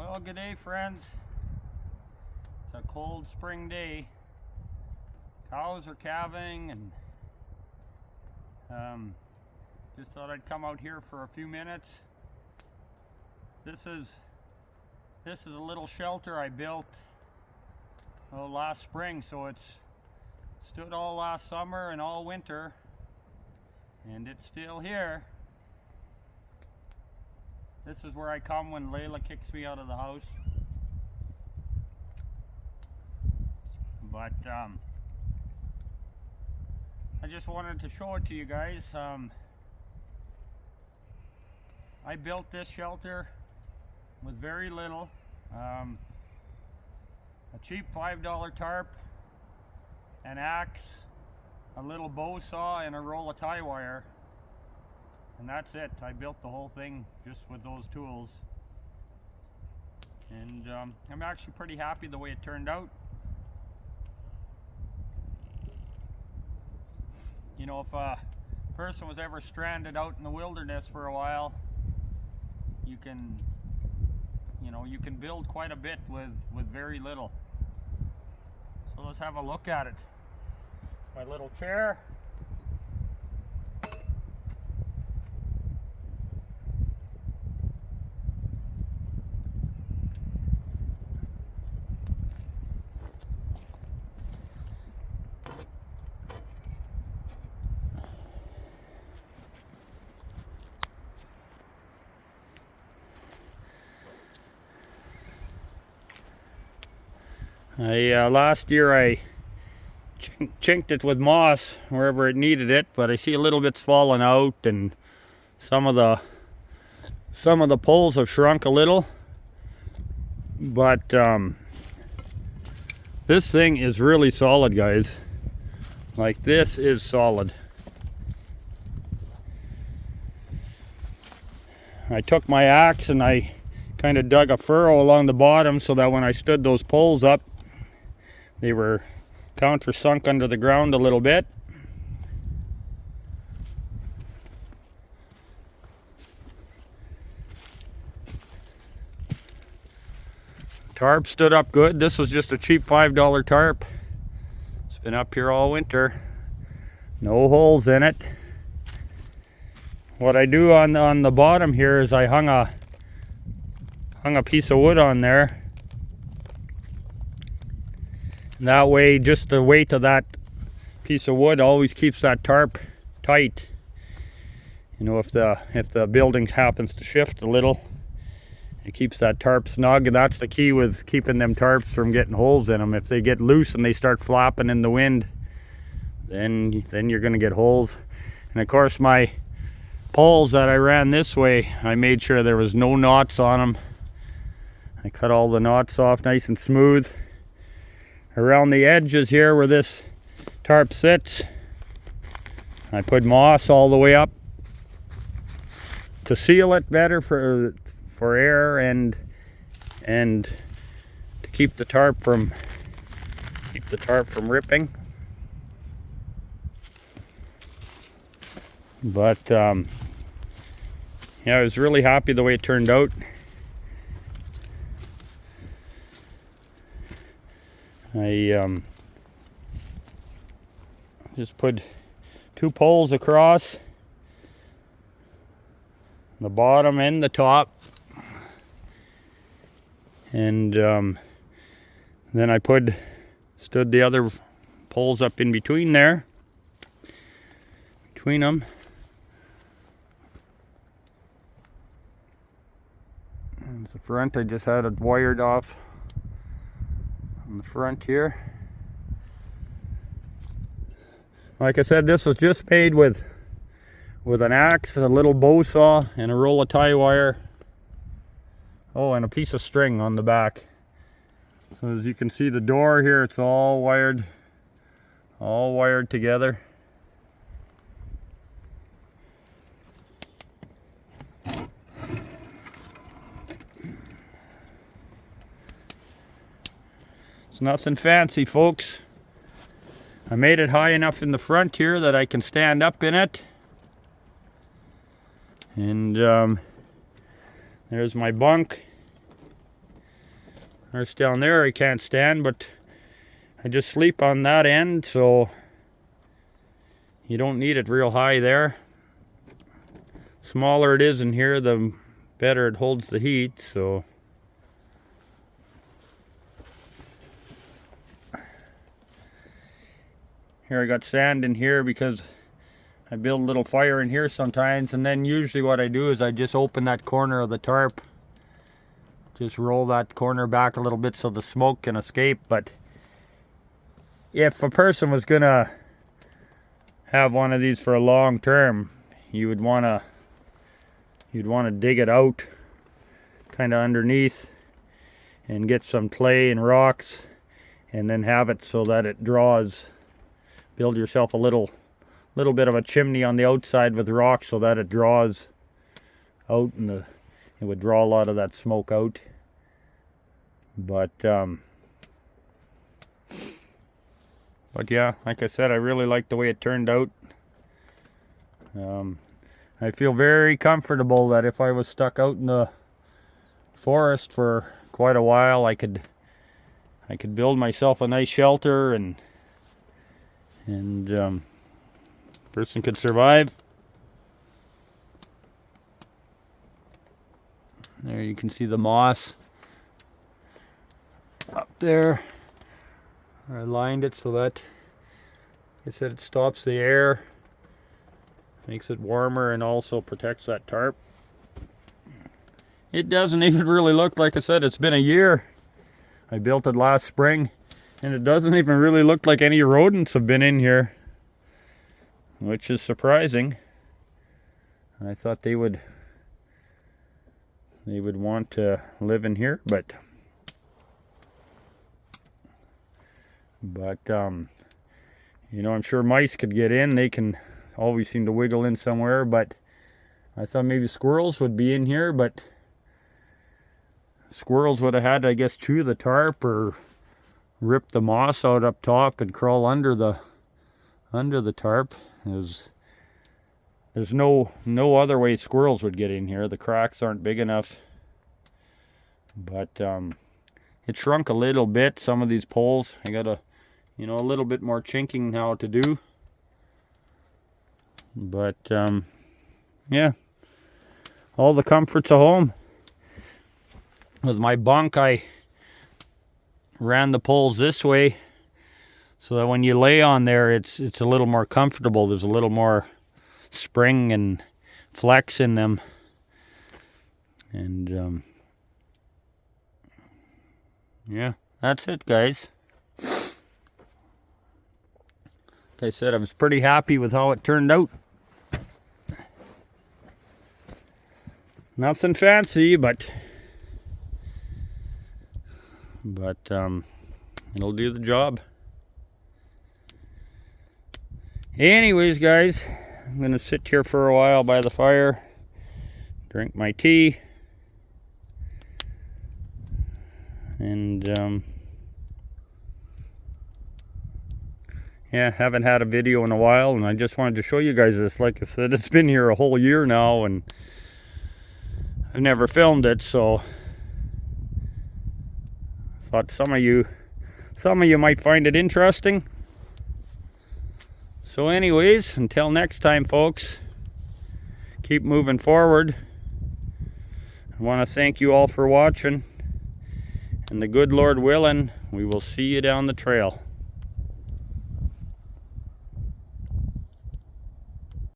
Well, good day, friends. It's a cold spring day. Cows are calving, and just thought I'd come out here for a few minutes. This is a little shelter I built last spring, so it's stood all last summer and all winter, and it's still here. This is where I come when Layla kicks me out of the house. But I just wanted to show it to you guys. I built this shelter with very little. A cheap $5 tarp, an axe, a little bow saw, and a roll of tie wire. And that's it. I built the whole thing just with those tools. And I'm actually pretty happy the way it turned out. You know, if a person was ever stranded out in the wilderness for a while, you can build quite a bit with very little. So let's have a look at it. My little chair. Last year I chinked it with moss wherever it needed it, but I see a little bit's fallen out, and some of the poles have shrunk a little. But this thing is really solid, guys. Like, this is solid. I took my axe and I kind of dug a furrow along the bottom so that when I stood those poles up, they were countersunk under the ground a little bit. Tarp stood up good. This was just a cheap $5 tarp. It's been up here all winter. No holes in it. What I do on the bottom here is I hung a piece of wood on there. And that way, just the weight of that piece of wood always keeps that tarp tight. You know, if the building happens to shift a little, it keeps that tarp snug. And that's the key with keeping them tarps from getting holes in them. If they get loose and they start flapping in the wind, then you're going to get holes. And of course, my poles that I ran this way, I made sure there was no knots on them. I cut all the knots off nice and smooth. Around the edges here where this tarp sits, I put moss all the way up to seal it better for air and to keep the tarp from ripping. But yeah, I was really happy the way it turned out. I just put 2 poles across the bottom and the top, and then I stood the other poles up in between them. And the front, I just had it wired off on the front here. Like I said, this was just made with an axe, a little bow saw, and a roll of tie wire. Oh, and a piece of string on the back. So as you can see, the door here, it's all wired together. It's nothing fancy, folks. I made it high enough in the front here that I can stand up in it. And there's my bunk. There's down there I can't stand, but I just sleep on that end, so you don't need it real high there. Smaller it is in here, the better it holds the heat, so. Here I got sand in here because I build a little fire in here sometimes, and then usually what I do is I just open that corner of the tarp. Just roll that corner back a little bit so the smoke can escape. But if a person was gonna have one of these for a long term, you'd wanna dig it out kind of underneath and get some clay and rocks, and then have it so that it draws. Build yourself a little bit of a chimney on the outside with rocks so that it draws out, and it would draw a lot of that smoke out. But yeah, like I said, I really like the way it turned out. I feel very comfortable that if I was stuck out in the forest for quite a while, I could build myself a nice shelter, and person could survive. There you can see the moss up there. I lined it so that it stops the air, makes it warmer, and also protects that tarp. It doesn't even really look, like I said, it's been a year. I built it last spring, and it doesn't even really look like any rodents have been in here, which is surprising. I thought they would want to live in here, but you know, I'm sure mice could get in. They can always seem to wiggle in somewhere, but I thought maybe squirrels would be in here, but squirrels would have had to, I guess, chew the tarp or rip the moss out up top and crawl under the tarp. There's no other way squirrels would get in here. The cracks aren't big enough. But it shrunk a little bit. Some of these poles, I got a little bit more chinking now to do. But yeah, all the comforts of home. With my bunk, I ran the poles this way so that when you lay on there, it's a little more comfortable. There's a little more spring and flex in them. And yeah, that's it, guys. Like I said, I was pretty happy with how it turned out. Nothing fancy, but it'll do the job. Anyways, guys, I'm gonna sit here for a while by the fire, drink my tea, and yeah, haven't had a video in a while, and I just wanted to show you guys this. Like I said, it's been here a whole year now, and I've never filmed it, so thought some of you might find it interesting. So anyways, until next time, folks, keep moving forward. I want to thank you all for watching, and the good Lord willing, we will see you down the trail.